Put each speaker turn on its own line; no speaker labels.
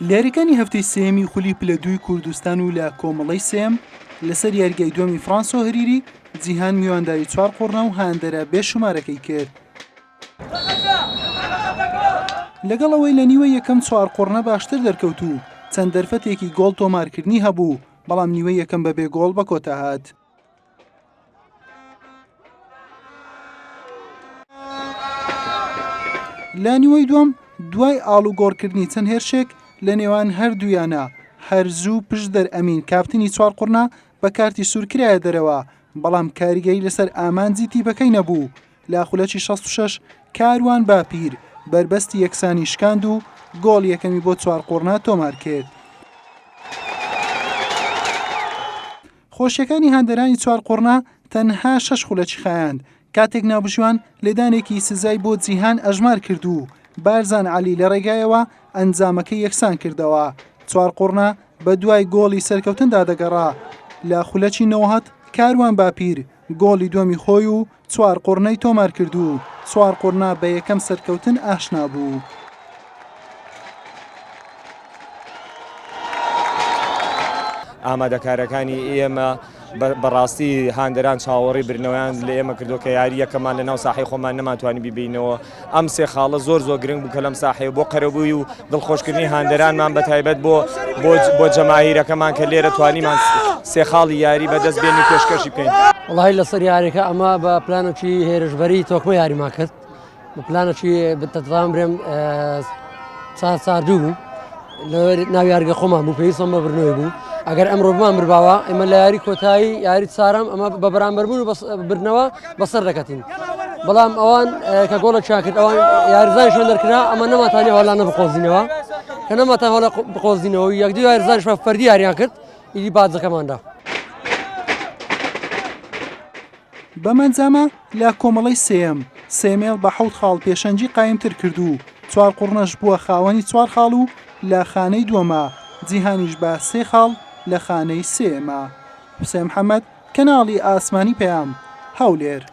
لێرەکانی هەفتەی سێمی خولی پلە دووی کوردستان و لە کۆمەڵەی سێم لەسەر یاریگای دووەمی فرانسۆ هەریری جیهان میوانداری چوار قوڕنە و هاندەرە بێشومارەکەی کرد. لەگەڵ ئەوەی لە نیوە یەکەم چوار قوڕنە باشتر دەرکەوت و چەند دەرفەتێکی گۆڵ تۆمارکردنی هەبوو، بەڵام نیوە یەکەم بەبێ گۆڵ بە کۆتا هات. لە نیوەی دووەم دوای ئاڵوگۆڕکردنی چەند هێرشێک لە نێوان هەردوویانە هەرزوو پشت دەرئەمین کاپتنی چوار قوڕنە بە کارتی سوورکرایە دەرەوە، بەڵام کاریگەری لەسەر ئامانجی تیپەکەی نەبوو. لە خولەکی 66 کاروان باپیر بربەستی یەکسانی شکاند و گۆڵ یەکەمی بۆ چوار قوڕنە تۆمار کرد. خۆشیەکانی هاندەرانی چوار قوڕنە تەنها 6 خولەکی خایاند، کاتێک ناوبژوان لێدانێکی سزای بۆ جیهان ئەژمار کرد و بارزان عەلی لە ڕێگایەوە ئەنجامەکەی یەکسان کردەوە. چوار قوڕنە بە دوای گۆڵی سەرکەوتندا دەگەڕا. لە خولەکی 90 کاروان باپیر گۆڵی دووەمی خۆی و چوار قوڕنەی تۆمار کرد و چوار قوڕنە بە یەکەم سەرکەوتن ئاشنا بوو.
ئامادەکارەکانی ئێمە بەڕاستی هاندەران چاوەڕی برنەوەیان لە ئێمە کردو کە یاری یەکەمان لەناو ساحەی خۆمان نەماتوانی بیبینەوە. ئەم سێ خاڵە زۆر گرنگ بوو کە لەم ساحەیە بۆ قەرەبووی و دڵخۆشکردنی هاندەرانمان بەتایبەت بۆ جەماهیرەکەمان کە لێرە توانیمان سێ خاڵی یاری بەدەست بێنی پێشکەشی بکەین.
وڵی لەسەر یاریەکە ئەمە بە پلانێکی هێرشبەری تۆکمە یاریمان کرد، بە پلانێکی بتەتوان برێم چاردوو بوو لە ناو یاریگە خۆمان بوو، پێویستم بە برنەوەی بوو. ئەگەر ئەمڕۆ بمان بردباوە ئێمە لە یاری کۆتایی یاری چارەم ئەمە بە بەرامبەربوون و برنەوە بەسەر دەکەتین، بەڵام ئەوان کە گۆڵە چاکرد ئەوان یاریزانی شۆن دەرکرا ئەمە نەماتانی هەوڵانە بقۆزینەوە کە نەماتان هەوڵە بقۆزینەوە یەک دوو یاریزانیش فەردی یاریان کرد ئیدی بازەکەماندا.
بەمەنجامە لە کۆمەڵەی سێمێڵ بە 7 خاڵ پێشەنجی قایمتر کرد و چوار قوڕنەش بووە خاوەنی چوار خاڵ و لە خانەی دووەمە جیهانیش بە 3 خاڵ لە خانەی سێمە. حوسێن محەممەد، کەناڵی ئاسمانی پەیام، هەولێر.